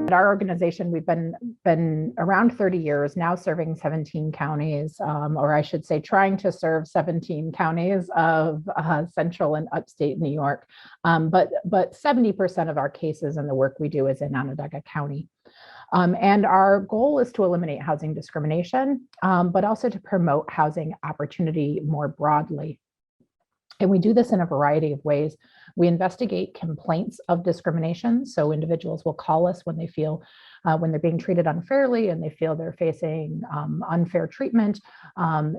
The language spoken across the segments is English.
At our organization, we've been around 30 years now, serving 17 counties, or I should say, trying to serve 17 counties of central and upstate New York. But 70% of our cases and the work we do is in Onondaga County. And our goal is to eliminate housing discrimination, but also to promote housing opportunity more broadly. And we do this in a variety of ways. We investigate complaints of discrimination. So individuals will call us when they feel, when they're being treated unfairly and they feel they're facing unfair treatment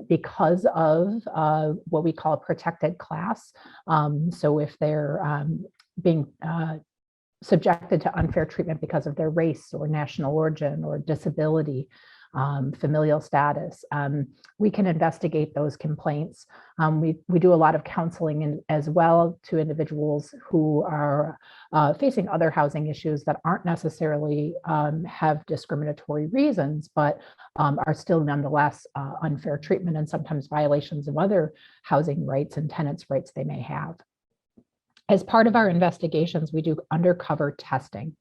because of what we call a protected class. So if they're being subjected to unfair treatment because of their race or national origin or disability, familial status, we can investigate those complaints. We do a lot of counseling as well to individuals who are facing other housing issues that aren't necessarily have discriminatory reasons, but are still nonetheless unfair treatment and sometimes violations of other housing rights and tenants' rights they may have. As part of our investigations, we do undercover testing.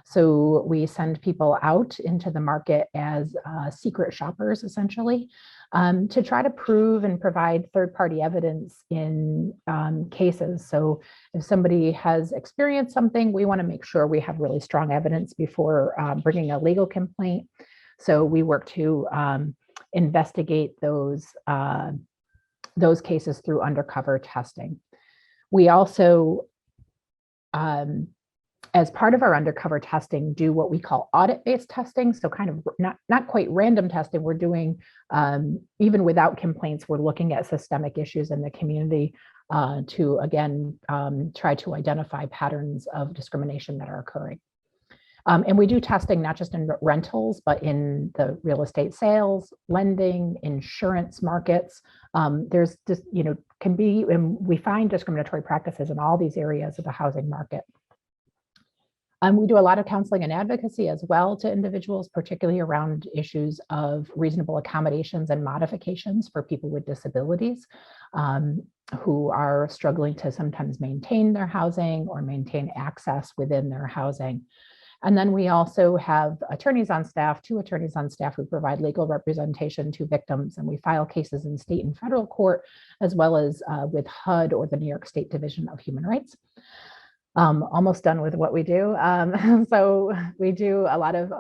So we send people out into the market as secret shoppers, essentially, to try to prove and provide third-party evidence in cases. So if somebody has experienced something, we want to make sure we have really strong evidence before bringing a legal complaint. So we work to investigate those cases through undercover testing. We also, as part of our undercover testing, do what we call audit-based testing. So kind of not quite random testing. We're doing, even without complaints, we're looking at systemic issues in the community to, again, try to identify patterns of discrimination that are occurring. And we do testing not just in rentals, but in the real estate sales, lending, insurance markets. There's just, can be, and we find discriminatory practices in all these areas of the housing market. We do a lot of counseling and advocacy as well to individuals, particularly around issues of reasonable accommodations and modifications for people with disabilities who are struggling to sometimes maintain their housing or maintain access within their housing. And then we also have attorneys on staff, 2 attorneys on staff who provide legal representation to victims, and we file cases in state and federal court, as well as with HUD or the New York State Division of Human Rights. Almost done with what we do. So we do a lot of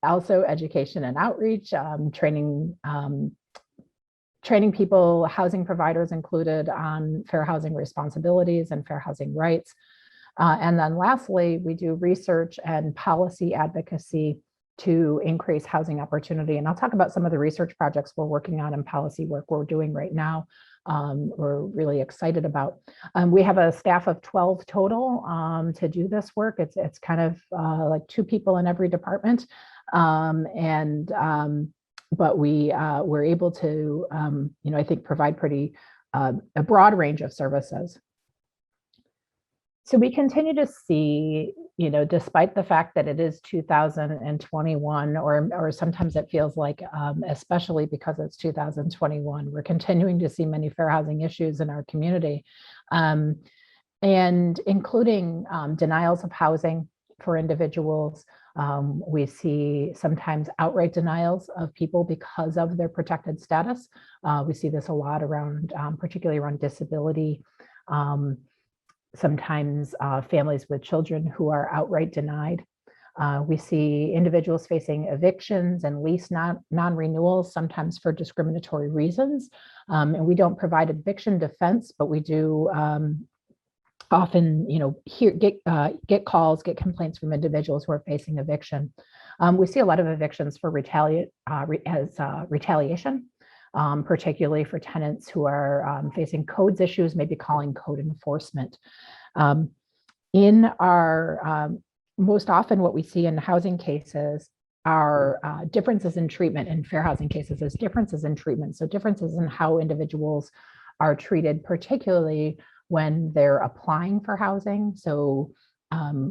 also education and outreach, training people, housing providers included, on fair housing responsibilities and fair housing rights. And then lastly, we do research and policy advocacy to increase housing opportunity. And I'll talk about some of the research projects we're working on and policy work we're doing right now. We're really excited about. We have a staff of 12 total to do this work. It's kind of like 2 people in every department. But we're able to, I think, provide pretty a broad range of services. So we continue to see, despite the fact that it is 2021, or sometimes it feels like, especially because it's 2021, we're continuing to see many fair housing issues in our community, and including denials of housing for individuals. We see sometimes outright denials of people because of their protected status. We see this a lot around, particularly around disability. Sometimes families with children who are outright denied. We see individuals facing evictions and lease non-renewals, sometimes for discriminatory reasons. And we don't provide eviction defense, but we do often, get calls, get complaints from individuals who are facing eviction. We see a lot of evictions for retaliation. Particularly for tenants who are facing codes issues, maybe calling code enforcement. In our, most often what we see in housing cases are differences in treatment. In fair housing cases is differences in treatment. So differences in how individuals are treated, particularly when they're applying for housing. So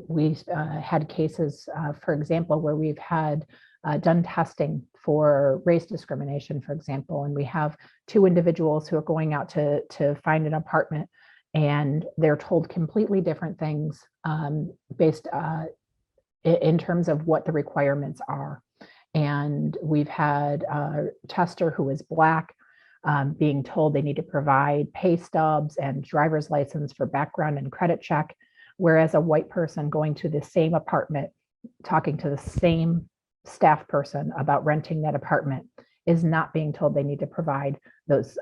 we had cases, for example, where we've had done testing for race discrimination, for example, and we have 2 individuals who are going out to find an apartment, and they're told completely different things based in terms of what the requirements are. And we've had a tester who is Black being told they need to provide pay stubs and driver's license for background and credit check, whereas a white person going to the same apartment, talking to the same staff person about renting that apartment, is not being told they need to provide those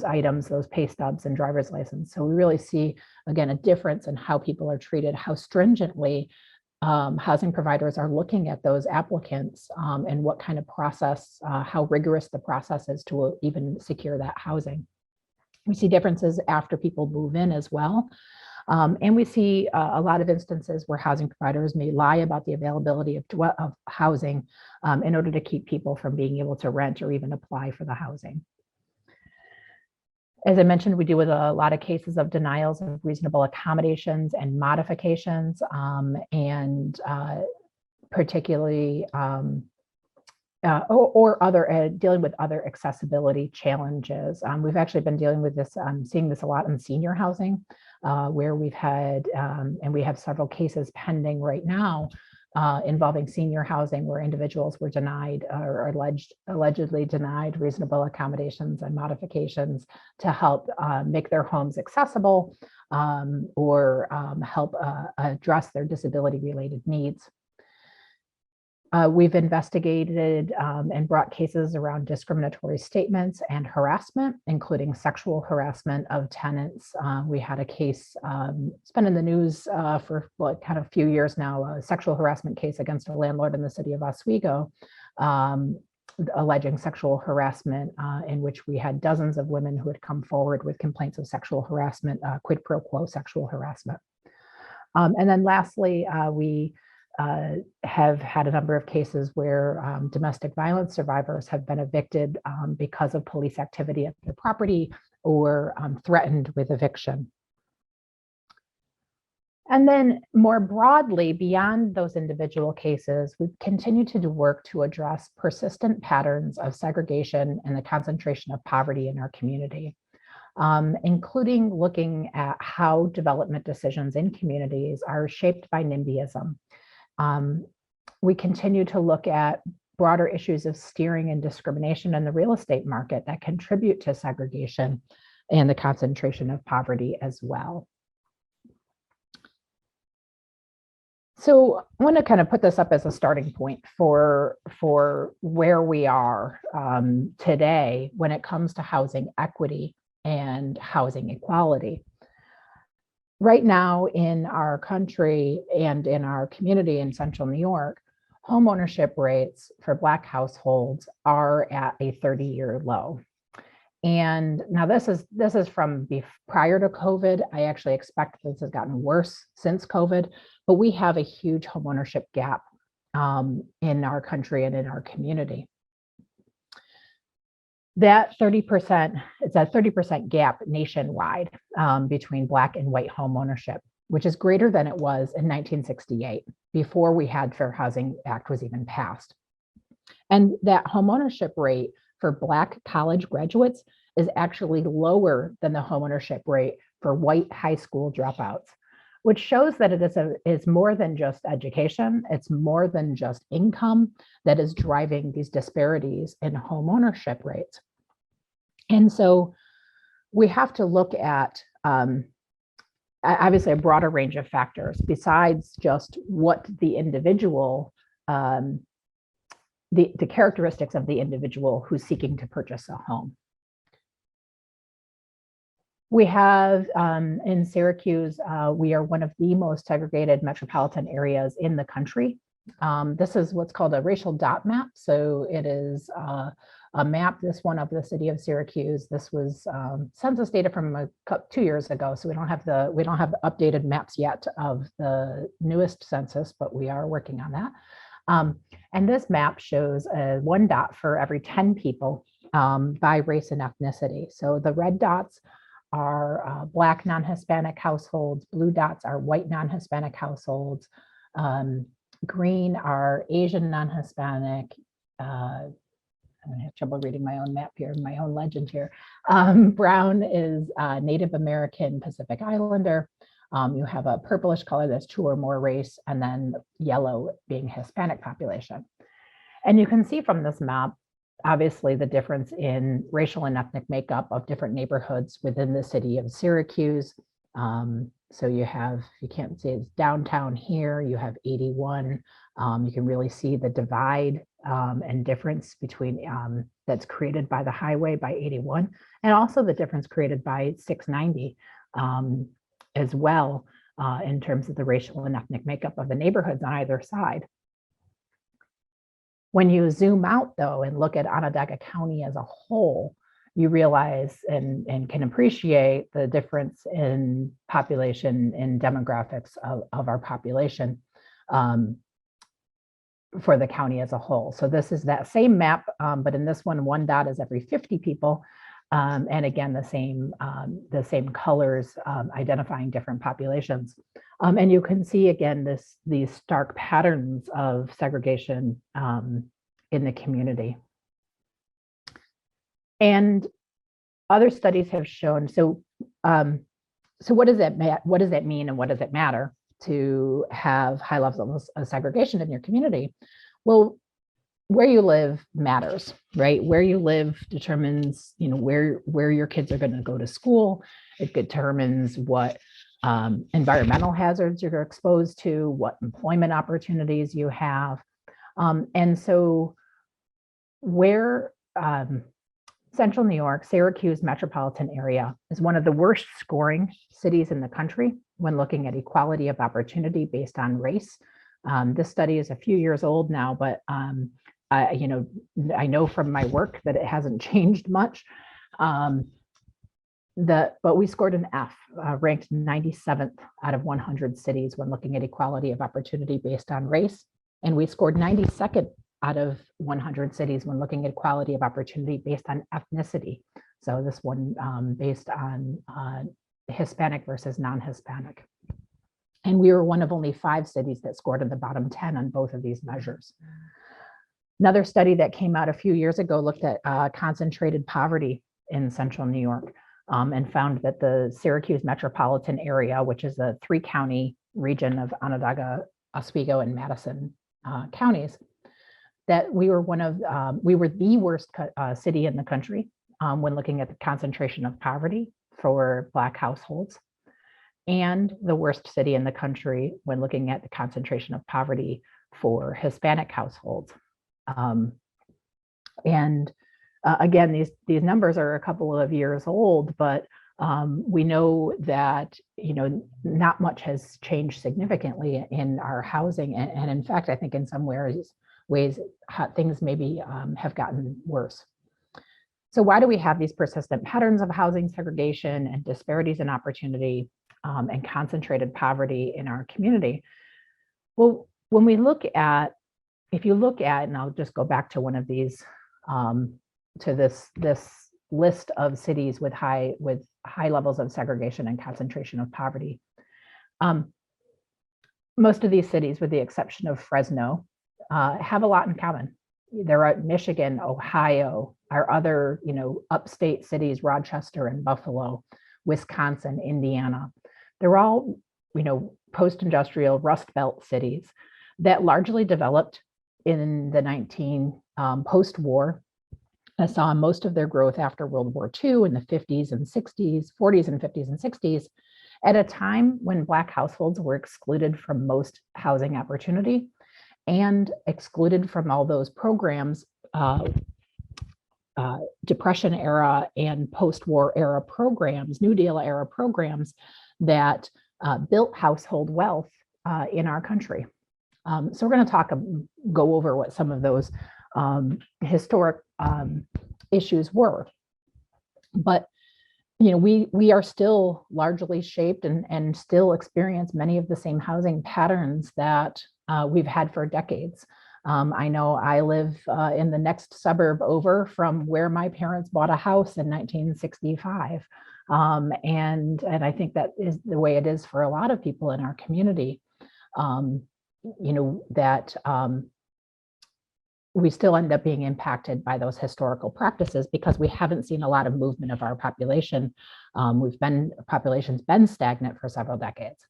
items, those pay stubs and driver's license. So we really see, again, a difference in how people are treated, how stringently housing providers are looking at those applicants, and what kind of process, how rigorous the process is to even secure that housing. We see differences after people move in as well. And we see a lot of instances where housing providers may lie about the availability of housing in order to keep people from being able to rent or even apply for the housing. As I mentioned, we deal with a lot of cases of denials of reasonable accommodations and modifications, and particularly or other dealing with other accessibility challenges. We've actually been dealing with this, seeing this a lot in senior housing, where we've had, and we have several cases pending right now involving senior housing where individuals were denied or allegedly denied reasonable accommodations and modifications to help make their homes accessible, or help address their disability-related needs. We've investigated and brought cases around discriminatory statements and harassment, including sexual harassment of tenants. We had a case, it's been in the news for kind of a few years now, a sexual harassment case against a landlord in the city of Oswego, alleging sexual harassment, in which we had dozens of women who had come forward with complaints of sexual harassment, quid pro quo sexual harassment. And then lastly, we have had a number of cases where domestic violence survivors have been evicted because of police activity at their property or threatened with eviction. And then more broadly, beyond those individual cases, we continue to do work to address persistent patterns of segregation and the concentration of poverty in our community, including looking at how development decisions in communities are shaped by NIMBYism. We continue to look at broader issues of steering and discrimination in the real estate market that contribute to segregation and the concentration of poverty as well. So I want to kind of put this up as a starting point for where we are today when it comes to housing equity and housing equality. Right now in our country and in our community in Central New York, home ownership rates for Black households are at a 30-year low. And now this is from prior to COVID. I actually expect this has gotten worse since COVID, but we have a huge home ownership gap in our country and in our community. That 30%, it's a 30% gap nationwide between Black and white home ownership, which is greater than it was in 1968, before we had Fair Housing Act was even passed. And that home ownership rate for Black college graduates is actually lower than the home ownership rate for white high school dropouts, which shows that it is more than just education. It's more than just income that is driving these disparities in home ownership rates. And so we have to look at obviously a broader range of factors besides just what the individual, the characteristics of the individual who's seeking to purchase a home. We have in Syracuse, we are one of the most segregated metropolitan areas in the country. This is what's called a racial dot map. So it is a map, this one of the city of Syracuse. This was census data from 2 years ago. So we don't have the updated maps yet of the newest census, but we are working on that. And this map shows one dot for every 10 people by race and ethnicity. So the red dots are Black non-Hispanic households, blue dots are white non-Hispanic households, green are Asian non-Hispanic, I'm gonna have trouble reading my own map here, my own legend here. Brown is Native American Pacific Islander, You have a purplish color that's 2 or more race, and then yellow being Hispanic population. And you can see from this map, obviously, the difference in racial and ethnic makeup of different neighborhoods within the city of Syracuse. So you have, you can't see it's downtown here, you have 81. You can really see the divide and difference between that's created by the highway by 81, and also the difference created by 690 as well in terms of the racial and ethnic makeup of the neighborhoods on either side. When you zoom out, though, and look at Onondaga County as a whole, you realize and can appreciate the difference in population and demographics of our population for the county as a whole. So this is that same map, but in this one dot is every 50 people. And again, the same colors identifying different populations. And you can see again these stark patterns of segregation in the community. And other studies have shown, so what does that mean and what does it matter to have high levels of segregation in your community? Well, where you live matters, right? Where you live determines, where your kids are going to go to school. It determines what environmental hazards you're exposed to, what employment opportunities you have. And so where Central New York, Syracuse metropolitan area is one of the worst scoring cities in the country when looking at equality of opportunity based on race. This study is a few years old now, but I know from my work that it hasn't changed much. But we scored an F, ranked 97th out of 100 cities when looking at equality of opportunity based on race. And we scored 92nd out of 100 cities when looking at equality of opportunity based on ethnicity. So this one based on Hispanic versus non-Hispanic. And we were one of only 5 cities that scored in the bottom 10 on both of these measures. Another study that came out a few years ago looked at concentrated poverty in Central New York and found that the Syracuse metropolitan area, which is a 3-county region of Onondaga, Oswego, and Madison counties, that we were the worst city in the country when looking at the concentration of poverty for Black households, and the worst city in the country when looking at the concentration of poverty for Hispanic households. Again, these numbers are a couple of years old, but we know that not much has changed significantly in our housing, and in fact, I think in some ways things maybe have gotten worse. So why do we have these persistent patterns of housing segregation and disparities in opportunity and concentrated poverty in our community? Well, when we look at, if you look at, and I'll just go back to one of these, to this list of cities with high levels of segregation and concentration of poverty. Most of these cities, with the exception of Fresno, have a lot in common. There are Michigan, Ohio, our other, upstate cities, Rochester and Buffalo, Wisconsin, Indiana. They're all, post-industrial Rust Belt cities that largely developed in the post-war. I saw most of their growth after World War II in the 50s and 60s, 40s and 50s and 60s, at a time when Black households were excluded from most housing opportunity and excluded from all those programs, Depression era and post-war era programs, New Deal era programs that built household wealth in our country. So we're going to go over what some of those historic issues were. But we are still largely shaped and still experience many of the same housing patterns that we've had for decades. I know I live in the next suburb over from where my parents bought a house in 1965. And I think that is the way it is for a lot of people in our community. we still end up being impacted by those historical practices because we haven't seen a lot of movement of our population. Population's been stagnant for several decades.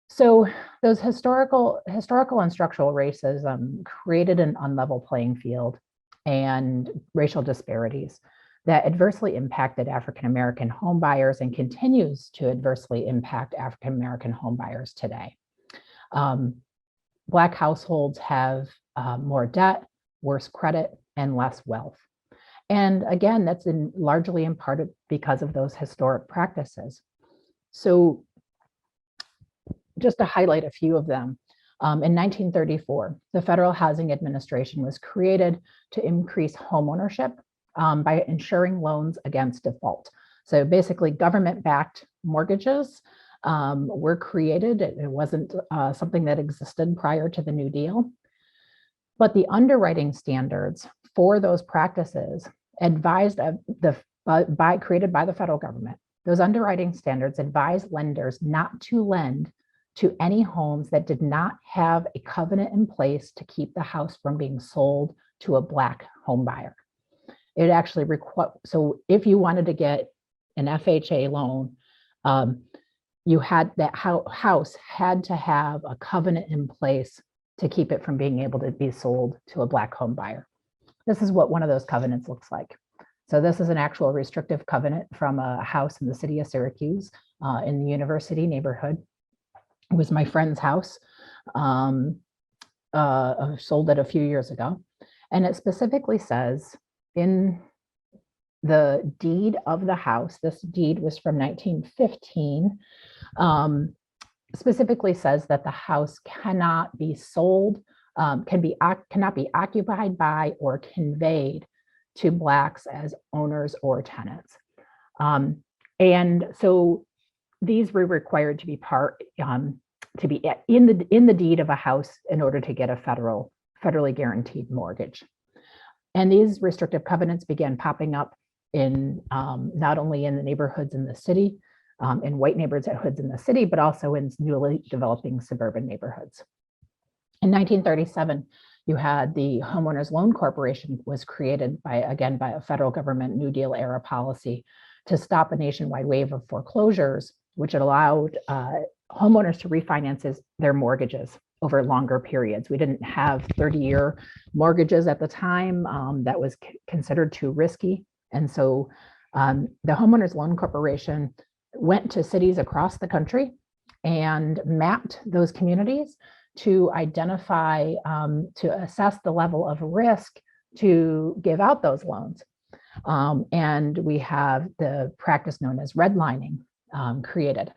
So those historical and structural racism created an unlevel playing field and racial disparities that adversely impacted African-American homebuyers and continues to adversely impact African-American homebuyers today. Black households have more debt, worse credit, and less wealth. And again, that's largely in part because of those historic practices. So just to highlight a few of them, in 1934, the Federal Housing Administration was created to increase homeownership by ensuring loans against default. So basically government-backed mortgages were created. It wasn't something that existed prior to the New Deal. But the underwriting standards for those practices advised created by the federal government, those underwriting standards advised lenders not to lend to any homes that did not have a covenant in place to keep the house from being sold to a Black home buyer. It actually so if you wanted to get an FHA loan, you had that house had to have a covenant in place to keep it from being able to be sold to a Black home buyer. This is what one of those covenants looks like. So this is an actual restrictive covenant from a house in the city of Syracuse in the university neighborhood. It was my friend's house, sold it a few years ago. And it specifically says in the deed of the house, this deed was from 1915, specifically says that the house cannot be sold, cannot be occupied by or conveyed to Blacks as owners or tenants. And so these were required to be to be in the deed of a house in order to get a federally guaranteed mortgage. And these restrictive covenants began popping up in not only in the neighborhoods in the city, in white neighborhoods in the city, but also in newly developing suburban neighborhoods. In 1937, you had the Homeowners Loan Corporation was created by a federal government New Deal era policy to stop a nationwide wave of foreclosures, which allowed homeowners to refinance their mortgages over longer periods. We didn't have 30-year mortgages at the time. That was considered too risky. And so the Homeowners Loan Corporation went to cities across the country and mapped those communities to identify, to assess the level of risk to give out those loans. And we have the practice known as redlining created.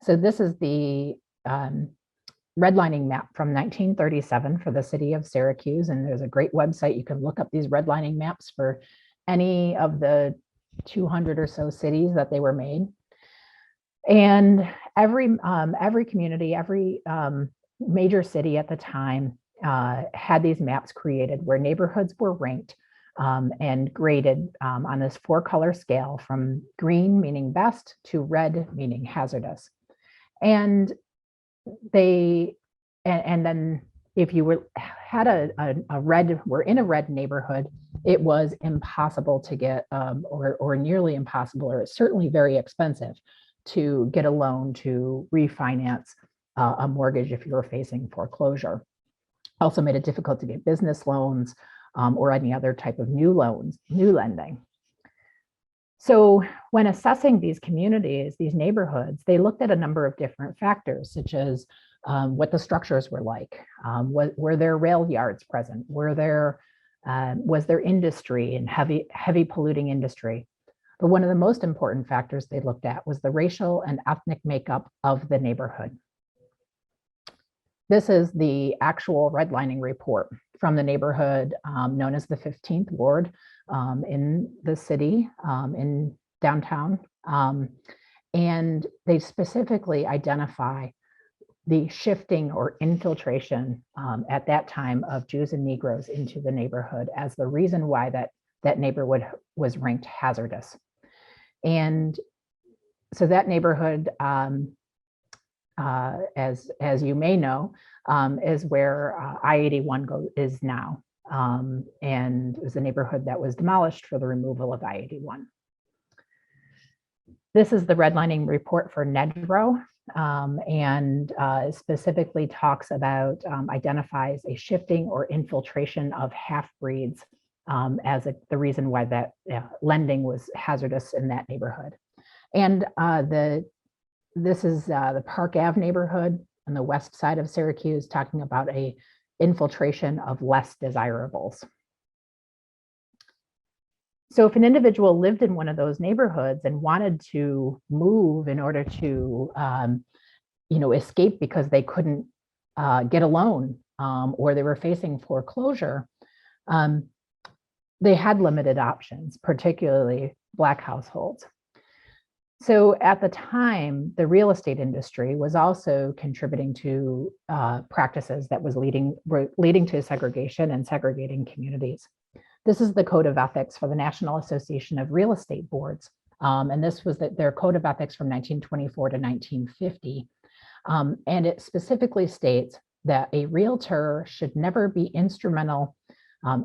So this is the redlining map from 1937 for the city of Syracuse. And there's a great website. You can look up these redlining maps for any of the 200 or so cities that they were made. And every community, every major city at the time had these maps created where neighborhoods were ranked and graded on this 4-color scale from green, meaning best, to red, meaning hazardous. And then if you were in a red neighborhood, it was impossible to get, or nearly impossible, or certainly very expensive to get a loan to refinance a mortgage if you were facing foreclosure. Also made it difficult to get business loans or any other type of new lending. So when assessing these communities, these neighborhoods, they looked at a number of different factors, such as what the structures were like. Were there rail yards present? Was there industry and heavy polluting industry? But one of the most important factors they looked at was the racial and ethnic makeup of the neighborhood. This is the actual redlining report from the neighborhood known as the 15th Ward in the city, in downtown. And they specifically identify the shifting or infiltration at that time of Jews and Negroes into the neighborhood as the reason why that neighborhood was ranked hazardous. And so that neighborhood as you may know, is where I-81 is now. And it was a neighborhood that was demolished for the removal of I-81. This is the redlining report for Nedrow, and specifically talks about, identifies a shifting or infiltration of half-breeds as the reason why that lending was hazardous in that neighborhood. And this is the Park Ave neighborhood on the west side of Syracuse, talking about a infiltration of less desirables. So if an individual lived in one of those neighborhoods and wanted to move in order to, escape because they couldn't get a loan, or they were facing foreclosure, they had limited options, particularly Black households. So at the time, the real estate industry was also contributing to practices that was leading to segregation and segregating communities. This is the Code of Ethics for the National Association of Real Estate Boards. And this was their Code of Ethics from 1924 to 1950. And it specifically states that a realtor should never be instrumental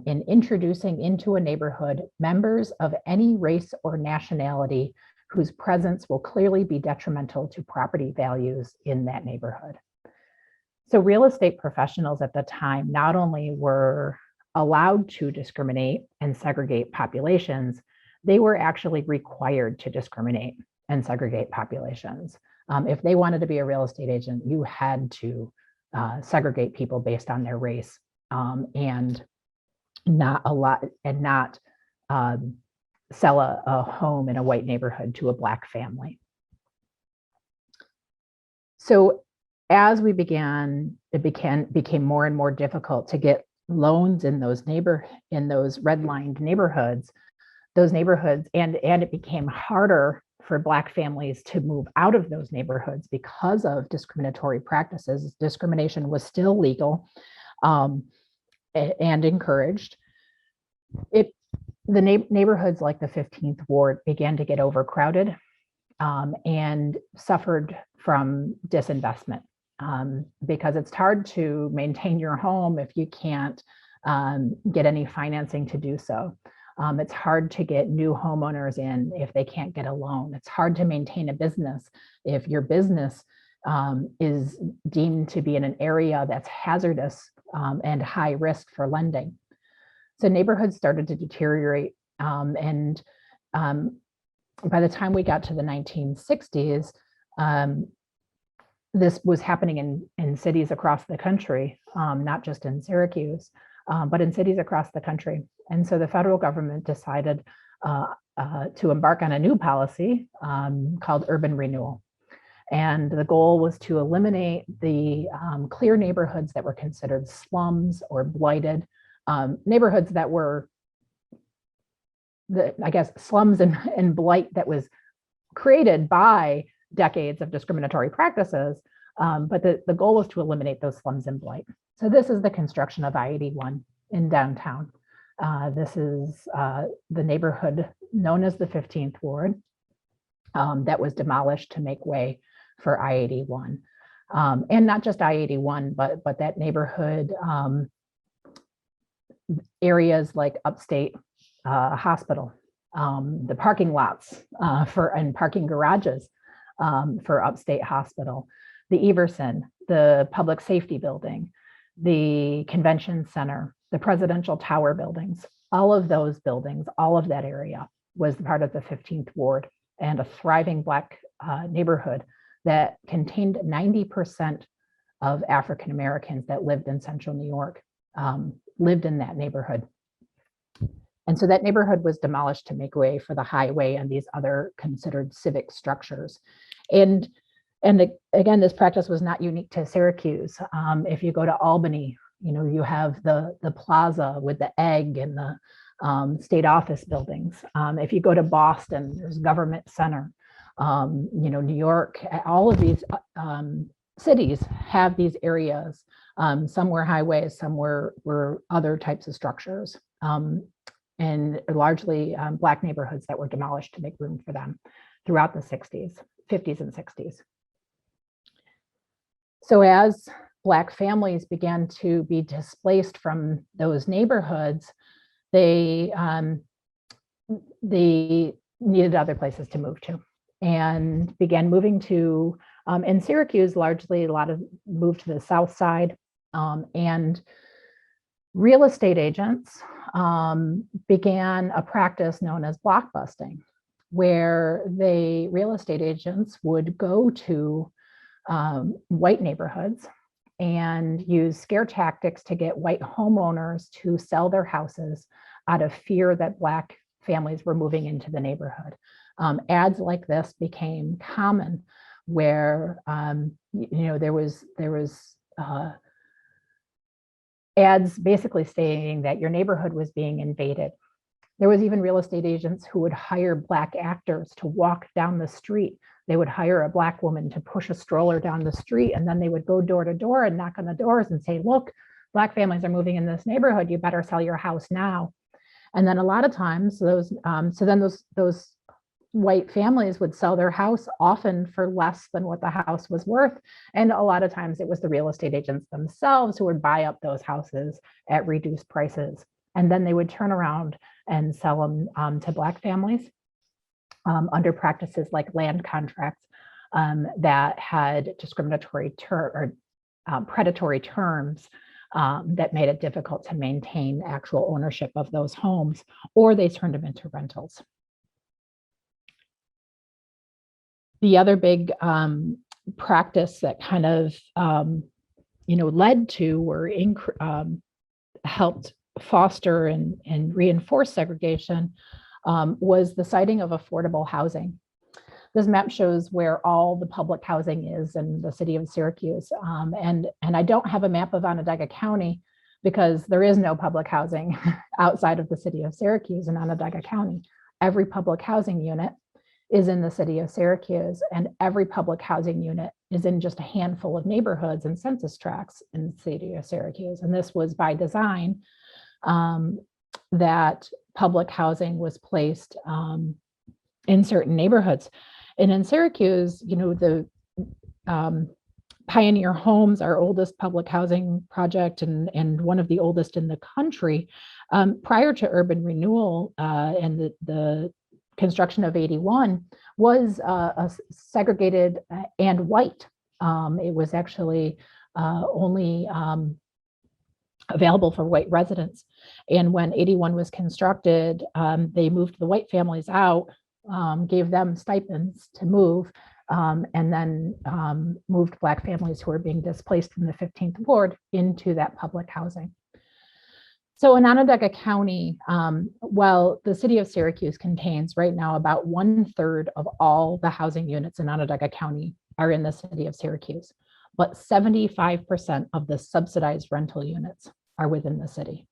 in introducing into a neighborhood members of any race or nationality whose presence will clearly be detrimental to property values in that neighborhood. So real estate professionals at the time not only were allowed to discriminate and segregate populations, they were actually required to discriminate and segregate populations. If they wanted to be a real estate agent, you had to segregate people based on their race, and not sell a home in a white neighborhood to a Black family. So as we began, it became more and more difficult to get loans in those redlined neighborhoods, and it became harder for Black families to move out of those neighborhoods because of discriminatory practices. Discrimination was still legal and encouraged. The neighborhoods like the 15th Ward began to get overcrowded and suffered from disinvestment, because it's hard to maintain your home if you can't get any financing to do so. It's hard to get new homeowners in if they can't get a loan. It's hard to maintain a business if your business is deemed to be in an area that's hazardous and high risk for lending. So neighborhoods started to deteriorate, and by the time we got to the 1960s, this was happening in cities across the country, not just in Syracuse, but in cities across the country. And so the federal government decided to embark on a new policy called urban renewal. And the goal was to eliminate the clear neighborhoods that were considered slums or blighted, neighborhoods that were, slums and blight that was created by decades of discriminatory practices, but the goal was to eliminate those slums and blight. So this is the construction of I-81 in downtown. This is the neighborhood known as the 15th Ward that was demolished to make way for I-81. And not just I-81, but that neighborhood, areas like Upstate Hospital, the parking lots and parking garages for Upstate Hospital, the Everson, the Public Safety Building, the Convention Center, the Presidential Tower buildings, all of those buildings, all of that area was part of the 15th Ward, and a thriving Black neighborhood that contained 90% of African Americans that lived in central New York, lived in that neighborhood. And so that neighborhood was demolished to make way for the highway and these other considered civic structures. And again, this practice was not unique to Syracuse. If you go to Albany, you have the plaza with the egg and the state office buildings. If you go to Boston, there's Government Center. New York, all of these cities have these areas. Some were highways, some were other types of structures, and largely Black neighborhoods that were demolished to make room for them throughout the 50s and 60s. So as Black families began to be displaced from those neighborhoods, they needed other places to move to and began moving to, in Syracuse, largely a lot of moved to the south side, and real estate agents began a practice known as blockbusting, where real estate agents would go to white neighborhoods and use scare tactics to get white homeowners to sell their houses out of fear that Black families were moving into the neighborhood. Ads like this became common, where there was ads basically stating that your neighborhood was being invaded. There was even real estate agents who would hire Black actors to walk down the street. They would hire a Black woman to push a stroller down the street, and then they would go door to door and knock on the doors and say, look, Black families are moving in this neighborhood, you better sell your house now. And then a lot of times those white families would sell their house, often for less than what the house was worth. And a lot of times it was the real estate agents themselves who would buy up those houses at reduced prices. And then they would turn around and sell them to Black families under practices like land contracts that had discriminatory predatory terms that made it difficult to maintain actual ownership of those homes, or they turned them into rentals. The other big practice that kind of led to or helped foster and reinforce segregation was the siting of affordable housing. This map shows where all the public housing is in the city of Syracuse. And I don't have a map of Onondaga County because there is no public housing outside of the city of Syracuse in Onondaga County. Every public housing unit is in the city of Syracuse, and every public housing unit is in just a handful of neighborhoods and census tracts in the city of Syracuse. And this was by design, that public housing was placed in certain neighborhoods. And in Syracuse, the Pioneer Homes, our oldest public housing project and one of the oldest in the country, prior to urban renewal and the construction of 81, was segregated and white. It was actually only available for white residents. And when 81 was constructed, they moved the white families out, gave them stipends to move, and then moved Black families who were being displaced from the 15th Ward into that public housing. So in Onondaga County, while the city of Syracuse contains right now about 1/3 of all the housing units in Onondaga County are in the city of Syracuse, but 75% of the subsidized rental units are within the city.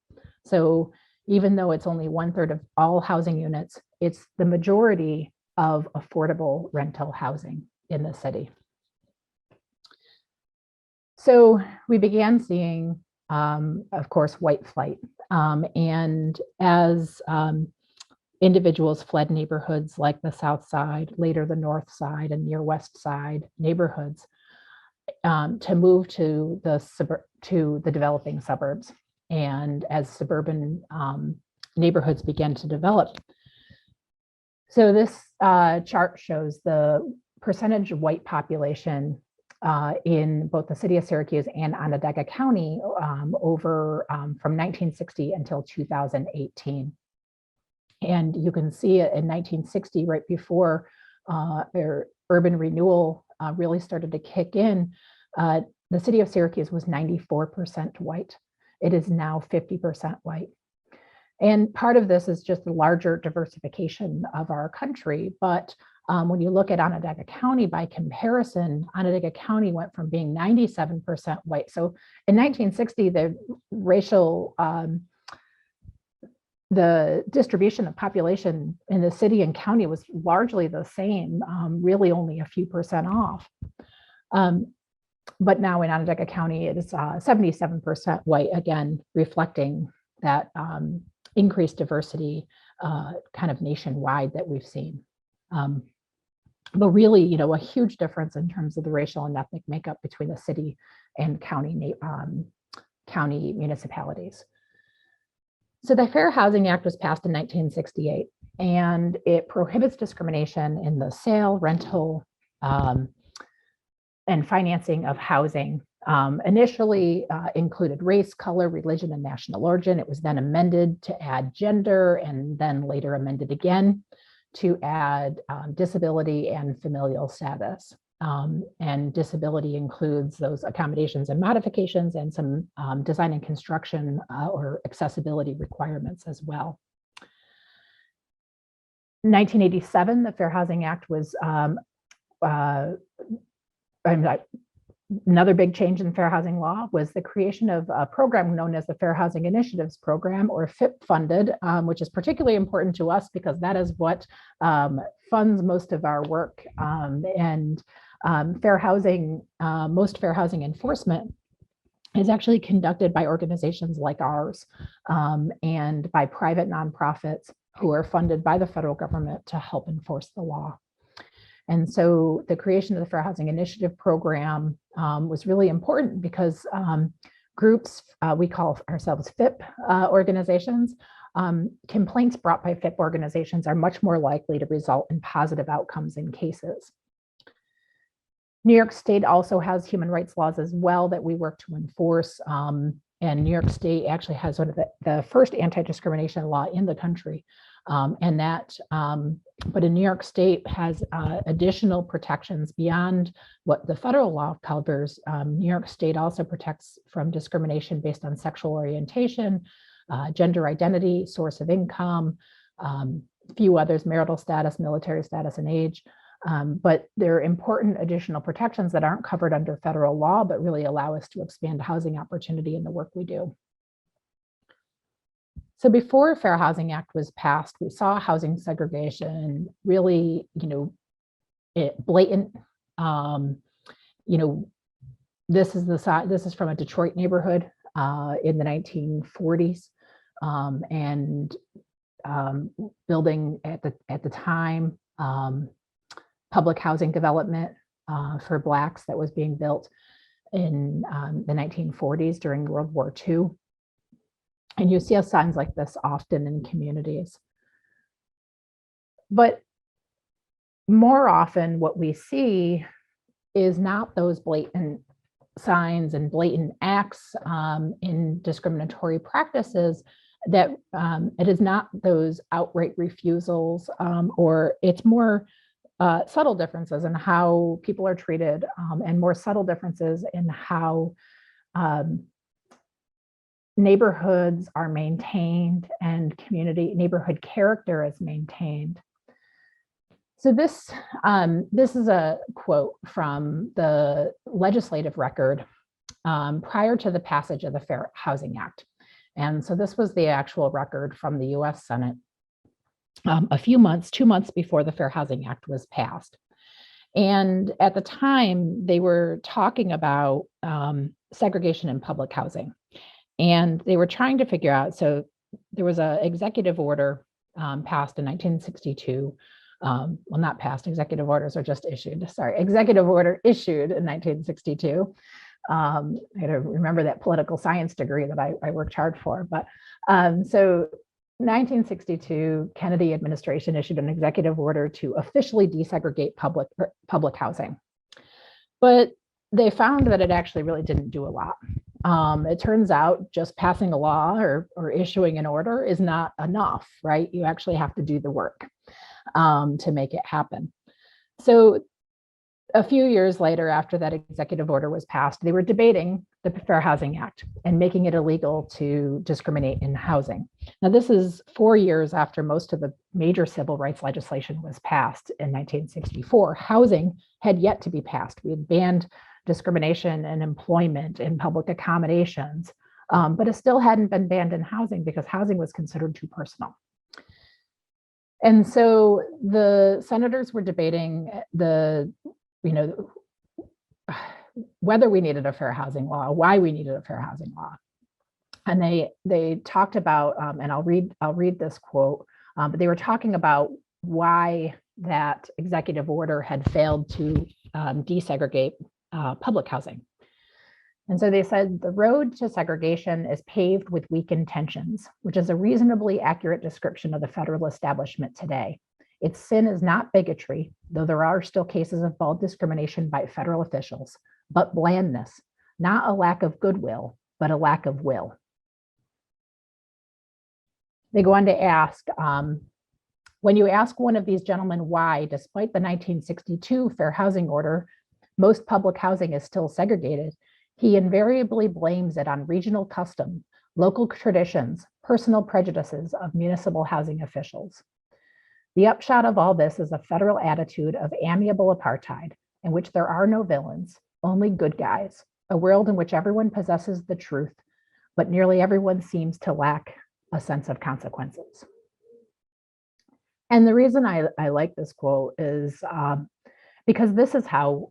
So even though it's only 1/3 of all housing units, it's the majority of affordable rental housing in the city. So we began seeing, of course, white flight. And as individuals fled neighborhoods like the South Side, later the North Side and near West Side neighborhoods, to move to the developing suburbs, and as suburban neighborhoods began to develop. So this chart shows the percentage of white population in both the city of Syracuse and Onondaga County over from 1960 until 2018. And you can see it in 1960, right before urban renewal really started to kick in, the city of Syracuse was 94% white. It is now 50% white. And part of this is just the larger diversification of our country. But when you look at Onondaga County by comparison, Onondaga County went from being 97% white. So in 1960, the racial, the distribution of population in the city and county was largely the same, really only a few percent off. But now in Onondaga County, it is 77% white, again, reflecting that increased diversity kind of nationwide that we've seen. but really, you know, a huge difference in terms of the racial and ethnic makeup between the city and county municipalities. So the Fair Housing Act was passed in 1968, and it prohibits discrimination in the sale, rental, and financing of housing. Initially included race, color, religion, and national origin. It was then amended to add gender, and then later amended again to add disability and familial status. And disability includes those accommodations and modifications, and some design and construction or accessibility requirements as well. In 1987, the Fair Housing Act was another big change in fair housing law was the creation of a program known as the Fair Housing Initiatives Program, or FIP funded, which is particularly important to us because that is what funds most of our work. Fair housing, most fair housing enforcement is actually conducted by organizations like ours and by private nonprofits who are funded by the federal government to help enforce the law. And so the creation of the Fair Housing Initiative Program was really important because groups, we call ourselves FIP organizations, complaints brought by FIP organizations are much more likely to result in positive outcomes in cases. New York State also has human rights laws as well that we work to enforce. And New York State actually has one of the first anti-discrimination law in the country. But in New York State has additional protections beyond what the federal law covers. New York State also protects from discrimination based on sexual orientation, gender identity, source of income, a few others, marital status, military status, and age. But there are important additional protections that aren't covered under federal law, but really allow us to expand housing opportunity in the work we do. So before Fair Housing Act was passed, we saw housing segregation really, blatant. This is from a Detroit neighborhood in the 1940s, and building at the time public housing development for Blacks that was being built in the 1940s during World War II. And you see signs like this often in communities. But more often what we see is not those blatant signs and blatant acts in discriminatory practices, that it is not those outright refusals, or it's more subtle differences in how people are treated, and more subtle differences in how neighborhoods are maintained and neighborhood character is maintained. So this is a quote from the legislative record prior to the passage of the Fair Housing Act. And so this was the actual record from the US Senate a few months, 2 months before the Fair Housing Act was passed. And at the time, they were talking about segregation in public housing. And they were trying to figure out, so there was an executive order passed in 1962. Well, not passed, executive orders are just issued. Sorry, executive order issued in 1962. I had to remember that political science degree that I worked hard for. But so 1962, Kennedy administration issued an executive order to officially desegregate public housing. But they found that it actually really didn't do a lot. It turns out just passing a law or issuing an order is not enough, right? You actually have to do the work to make it happen. So a few years later, after that executive order was passed, they were debating the Fair Housing Act and making it illegal to discriminate in housing. Now, this is 4 years after most of the major civil rights legislation was passed in 1964. Housing had yet to be passed. We had banned discrimination in employment and public accommodations, but it still hadn't been banned in housing because housing was considered too personal. And so the senators were debating whether we needed a fair housing law, why we needed a fair housing law. And they talked about, and I'll read this quote, but they were talking about why that executive order had failed to desegregate public housing. And so they said the road to segregation is paved with weak intentions, which is a reasonably accurate description of the federal establishment today. Its sin is not bigotry, though there are still cases of bald discrimination by federal officials, but blandness, not a lack of goodwill, but a lack of will. They go on to ask, when you ask one of these gentlemen why, despite the 1962 Fair Housing Order, most public housing is still segregated, he invariably blames it on regional custom, local traditions, personal prejudices of municipal housing officials. The upshot of all this is a federal attitude of amiable apartheid, in which there are no villains, only good guys, a world in which everyone possesses the truth, but nearly everyone seems to lack a sense of consequences. And the reason I like this quote is because this is how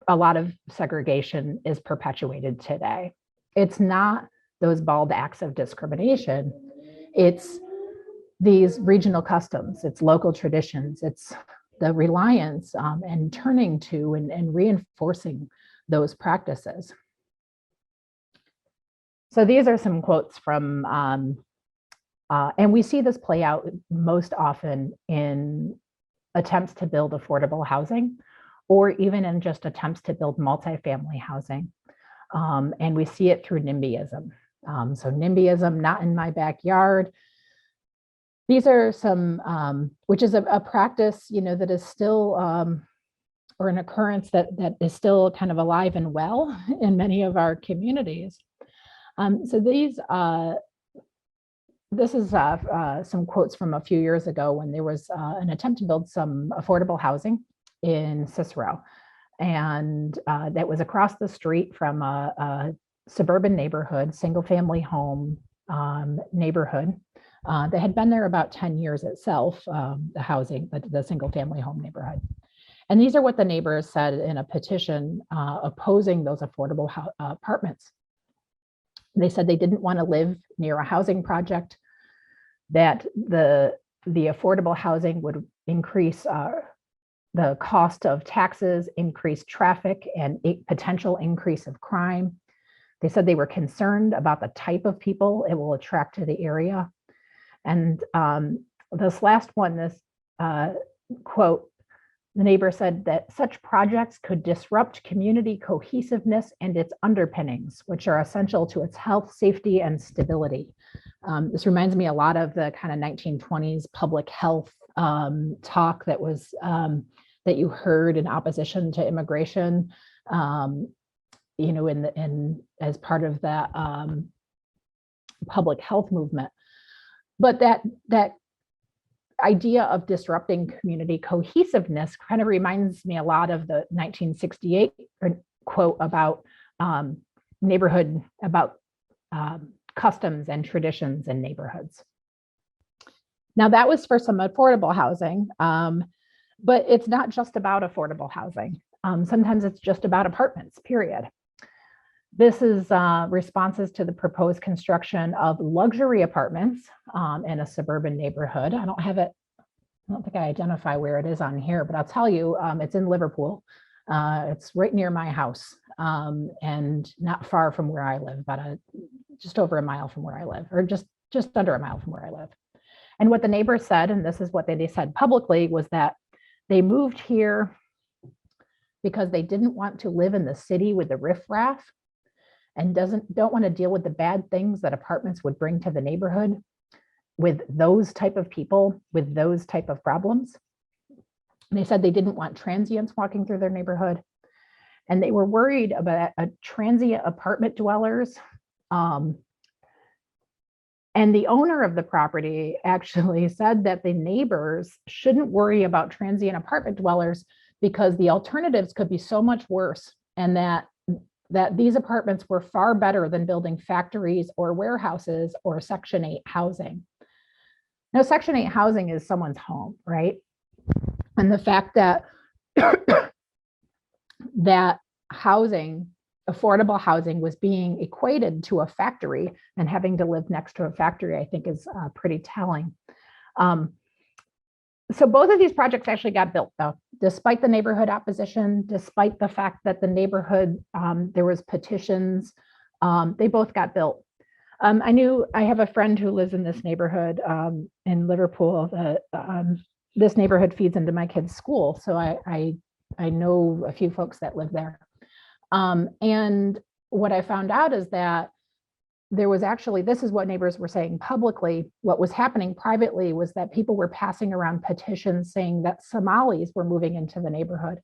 a lot of segregation is perpetuated today. It's not those bald acts of discrimination. It's these regional customs, it's local traditions, it's the reliance and turning to and reinforcing those practices. So these are some quotes from, and we see this play out most often in attempts to build affordable housing, or even in just attempts to build multifamily housing. And we see it through NIMBYism. So NIMBYism, not in my backyard. These are some, which is a practice, that is still, or an occurrence that is still kind of alive and well in many of our communities. So this is some quotes from a few years ago when there was an attempt to build some affordable housing in Cicero. And that was across the street from a suburban neighborhood, single family home neighborhood. That had been there about 10 years itself, the housing, the single family home neighborhood. And these are what the neighbors said in a petition opposing those affordable apartments. They said they didn't want to live near a housing project, that the affordable housing would increase the cost of taxes, increase traffic, and a potential increase of crime. They said they were concerned about the type of people it will attract to the area. And this last one, this quote, the neighbor said that such projects could disrupt community cohesiveness and its underpinnings, which are essential to its health, safety, and stability. This reminds me a lot of the kind of 1920s public health talk that was that you heard in opposition to immigration, as part of that public health movement. But that idea of disrupting community cohesiveness kind of reminds me a lot of the 1968 quote about neighborhood, about customs and traditions in neighborhoods. Now that was for some affordable housing, but it's not just about affordable housing. Sometimes it's just about apartments, period. This is responses to the proposed construction of luxury apartments in a suburban neighborhood. I don't think I identify where it is on here, but I'll tell you, it's in Liverpool. It's right near my house and not far from where I live, about just over a mile from where I live, or just under a mile from where I live. And what the neighbors said, and this is what they said publicly, was that they moved here because they didn't want to live in the city with the riffraff, and don't want to deal with the bad things that apartments would bring to the neighborhood with those type of people, with those type of problems. And they said they didn't want transients walking through their neighborhood. And they were worried about transient apartment dwellers. And the owner of the property actually said that the neighbors shouldn't worry about transient apartment dwellers because the alternatives could be so much worse, and that these apartments were far better than building factories or warehouses or Section 8 housing. Now, Section 8 housing is someone's home, right? And the fact that that housing, affordable housing, was being equated to a factory and having to live next to a factory, I think is pretty telling. So both of these projects actually got built, though, despite the neighborhood opposition, despite the fact that the neighborhood, there was petitions, they both got built. I have a friend who lives in this neighborhood in Liverpool. This neighborhood feeds into my kids' school, so I know a few folks that live there. And what I found out is that there was actually, this is what neighbors were saying publicly. What was happening privately was that people were passing around petitions saying that Somalis were moving into the neighborhood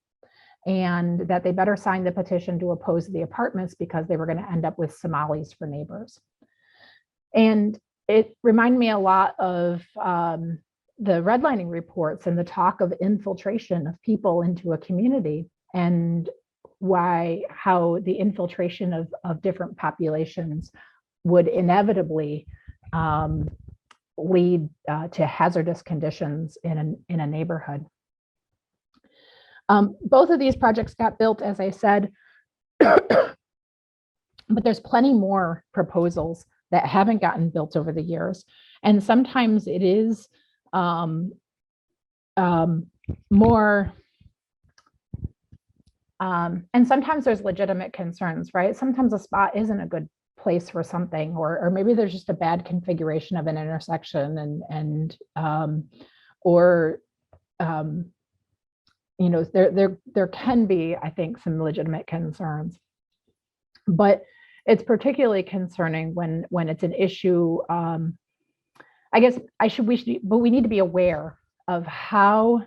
and that they better sign the petition to oppose the apartments because they were going to end up with Somalis for neighbors. And it reminded me a lot of the redlining reports and the talk of infiltration of people into a community, and how the infiltration of different populations would inevitably lead to hazardous conditions in a neighborhood. Both of these projects got built, as I said, but there's plenty more proposals that haven't gotten built over the years. And sometimes it is more, and sometimes there's legitimate concerns, right? Sometimes a spot isn't a good place for something, or maybe there's just a bad configuration of an intersection, you know, there can be, I think, some legitimate concerns, but it's particularly concerning when it's an issue. I guess but we need to be aware of how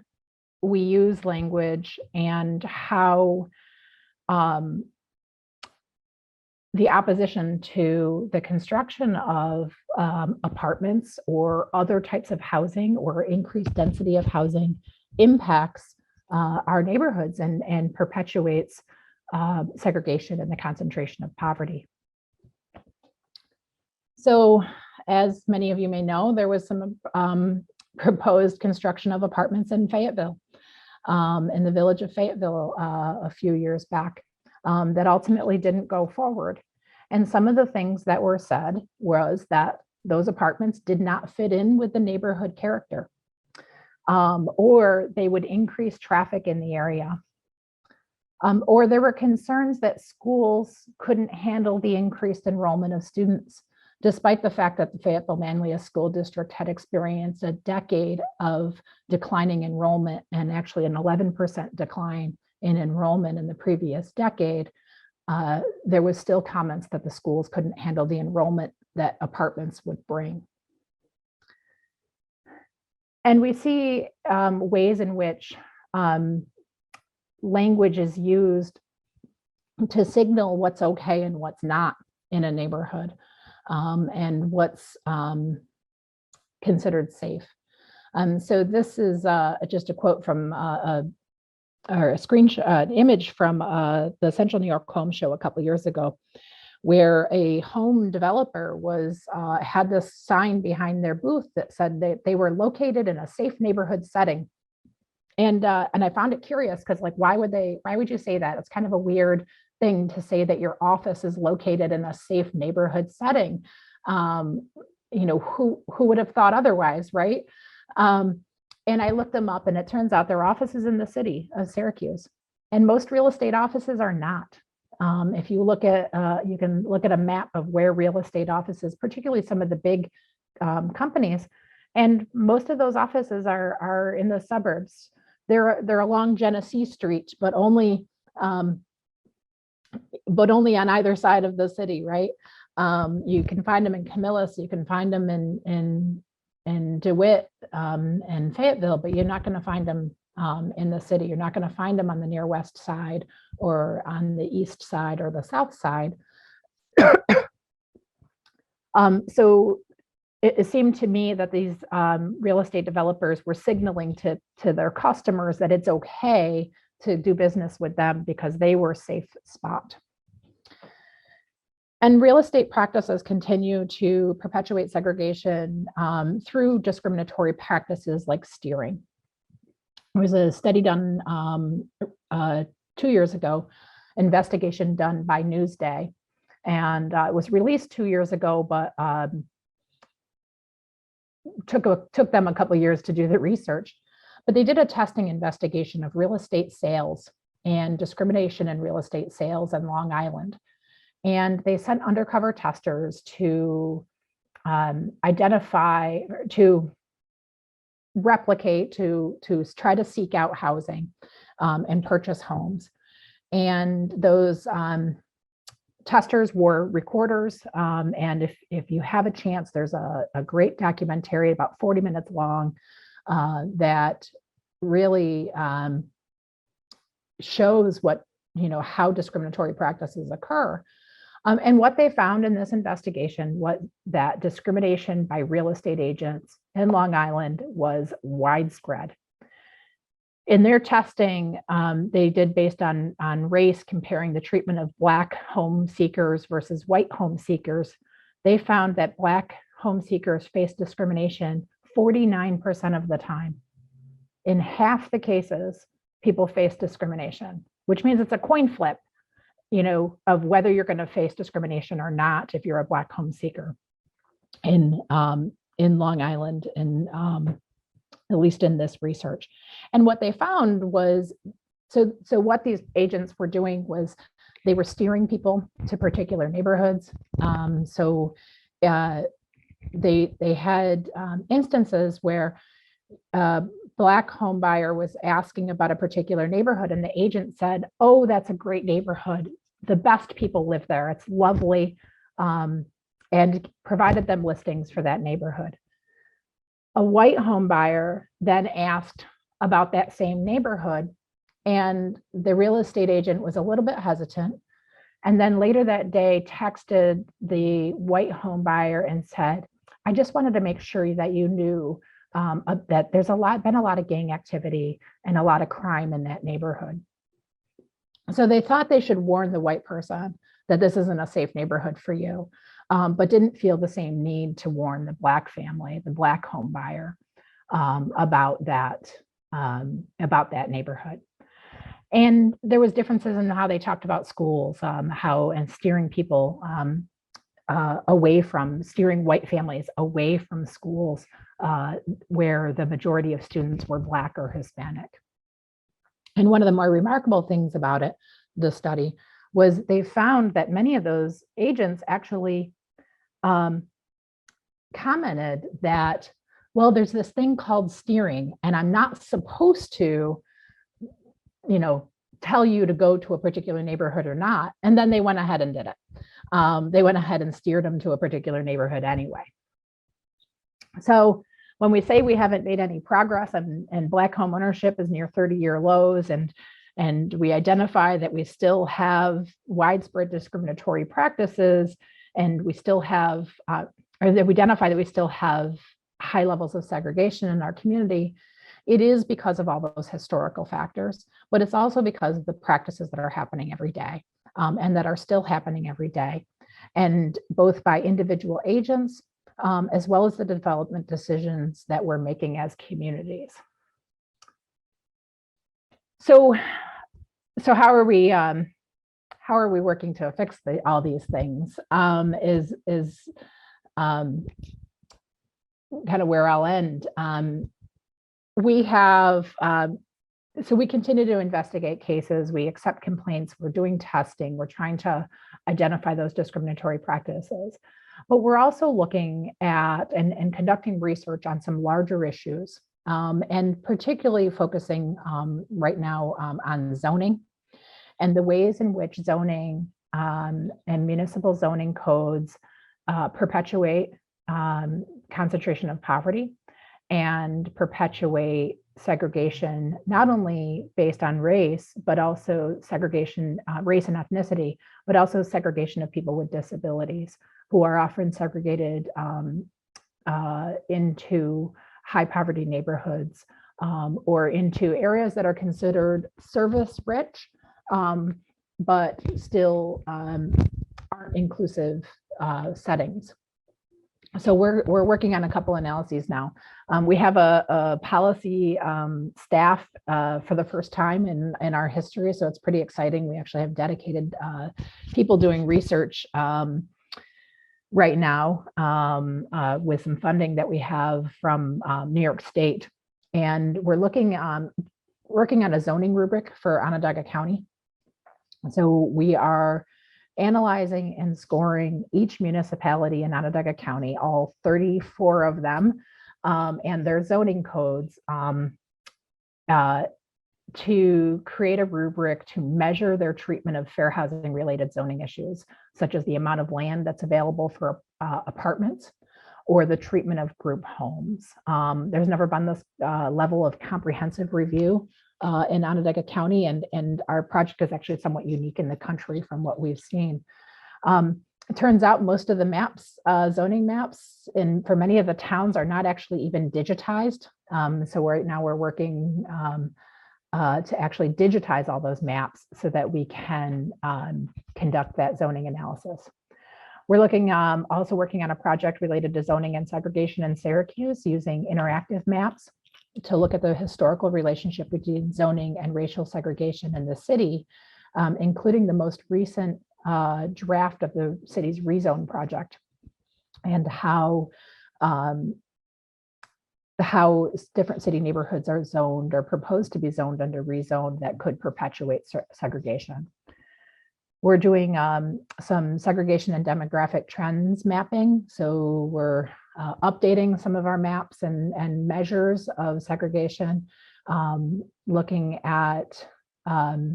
we use language and how the opposition to the construction of apartments or other types of housing or increased density of housing impacts our neighborhoods and perpetuates segregation and the concentration of poverty. So, as many of you may know, there was some proposed construction of apartments in Fayetteville, in the village of Fayetteville a few years back, that ultimately didn't go forward. And some of the things that were said was that those apartments did not fit in with the neighborhood character, or they would increase traffic in the area. Or there were concerns that schools couldn't handle the increased enrollment of students, despite the fact that the Fayetteville Manlius School District had experienced a decade of declining enrollment, and actually an 11% decline in enrollment in the previous decade. There was still comments that the schools couldn't handle the enrollment that apartments would bring. And we see ways in which language is used to signal what's okay and what's not in a neighborhood, and what's considered safe. So this is just a quote from or a screenshot, image from the Central New York Home Show a couple of years ago, where a home developer had this sign behind their booth that said that they were located in a safe neighborhood setting. And I found it curious because, like, why would you say that? It's kind of a weird thing to say that your office is located in a safe neighborhood setting. You know, who would have thought otherwise, right? And I looked them up, and it turns out their office is in the city of Syracuse, and most real estate offices are not. If you look at, you can look at a map of where real estate offices, particularly some of the big companies, and most of those offices are in the suburbs. They're along Genesee Street, but only on either side of the city, right? You can find them in Camillus, you can find them in DeWitt and Fayetteville, but you're not going to find them in the city. You're not going to find them on the near west side or on the east side or the south side. So it seemed to me that these real estate developers were signaling to their customers that it's okay to do business with them because they were a safe spot. And real estate practices continue to perpetuate segregation through discriminatory practices like steering. There was a study done 2 years ago, investigation done by Newsday, and it was released 2 years ago, but took them a couple of years to do the research. But they did a testing investigation of real estate sales and discrimination in real estate sales in Long Island. And they sent undercover testers to identify, to replicate, to try to seek out housing and purchase homes. And those testers were recorders. And if you have a chance, there's a great documentary about 40 minutes long that really shows what, how discriminatory practices occur. And what they found in this investigation was that discrimination by real estate agents in Long Island was widespread. In their testing, they did based on race, comparing the treatment of Black home seekers versus white home seekers. They found that Black home seekers faced discrimination 49% of the time. In half the cases, people face discrimination, which means it's a coin flip, of whether you're going to face discrimination or not if you're a Black home seeker in Long Island, and at least in this research. And what they found was, so what these agents were doing was they were steering people to particular neighborhoods. They had instances where Black home buyer was asking about a particular neighborhood, and the agent said, "Oh, that's a great neighborhood. The best people live there. It's lovely," and provided them listings for that neighborhood. A white home buyer then asked about that same neighborhood, and the real estate agent was a little bit hesitant. And then later that day texted the white home buyer and said, "I just wanted to make sure that you knew that there's been a lot of gang activity and a lot of crime in that neighborhood." So they thought they should warn the white person that this isn't a safe neighborhood for you, but didn't feel the same need to warn the Black family, the Black home buyer, about that neighborhood. And there was differences in how they talked about schools, and steering people steering white families away from schools where the majority of students were Black or Hispanic. And one of the more remarkable things about the study, was they found that many of those agents actually commented that, well, there's this thing called steering, and I'm not supposed to, tell you to go to a particular neighborhood or not. And then they went ahead and did it. They went ahead and steered them to a particular neighborhood anyway. So when we say we haven't made any progress and Black home ownership is near 30-year lows, and we identify that we still have widespread discriminatory practices, and we still have, or that we identify that we still have high levels of segregation in our community, it is because of all those historical factors, but it's also because of the practices that are happening every day, and that are still happening every day, and both by individual agents, as well as the development decisions that we're making as communities. So how are we working to fix all these things? Is kind of where I'll end. We have, so we continue to investigate cases, we accept complaints, we're doing testing, we're trying to identify those discriminatory practices, but we're also looking at and conducting research on some larger issues, and particularly focusing right now on zoning and the ways in which zoning and municipal zoning codes perpetuate concentration of poverty and perpetuate segregation, not only based on race, but also segregation, race and ethnicity, but also segregation of people with disabilities who are often segregated into high poverty neighborhoods, or into areas that are considered service rich, but still aren't inclusive settings. So we're working on a couple analyses now. We have a policy staff for the first time in our history, so it's pretty exciting. We actually have dedicated people doing research right now with some funding that we have from New York State. And we're working on a zoning rubric for Onondaga County. So we are analyzing and scoring each municipality in Onondaga County, all 34 of them, and their zoning codes to create a rubric to measure their treatment of fair housing related zoning issues, such as the amount of land that's available for apartments or the treatment of group homes. There's never been this level of comprehensive review in Onondaga County, and our project is actually somewhat unique in the country from what we've seen. It turns out most of the maps, zoning maps, for many of the towns are not actually even digitized. So right now we're working to actually digitize all those maps so that we can conduct that zoning analysis. We're looking, also working on a project related to zoning and segregation in Syracuse using interactive maps to look at the historical relationship between zoning and racial segregation in the city, including the most recent draft of the city's rezone project and how different city neighborhoods are zoned or proposed to be zoned under rezone that could perpetuate segregation. We're doing some segregation and demographic trends mapping. So we're updating some of our maps and measures of segregation, looking at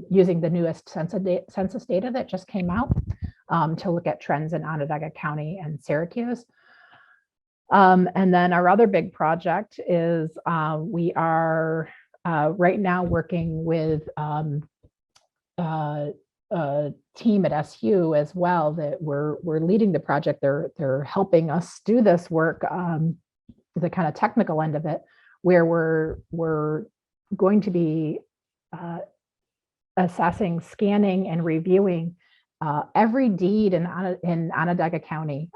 using the newest census data that just came out to look at trends in Onondaga County and Syracuse. And then our other big project is we are right now working with a team at SU as well that we're leading the project. They're helping us do this work, the kind of technical end of it, where we're going to be assessing, scanning, and reviewing every deed in Onondaga County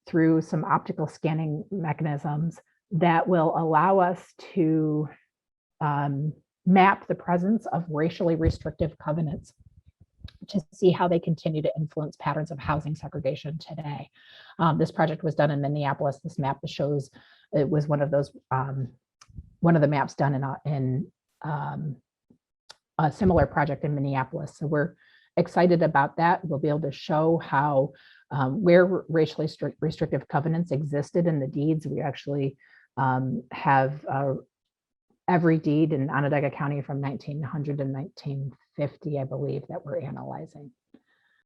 through some optical scanning mechanisms that will allow us to map the presence of racially restrictive covenants to see how they continue to influence patterns of housing segregation today. This project was done in Minneapolis. This map shows it was one of those one of the maps done in a similar project in Minneapolis. So we're excited about that. We'll be able to show how where racially restrictive covenants existed in the deeds. We actually have every deed in Onondaga County from 1900 to 1950, I believe, that we're analyzing.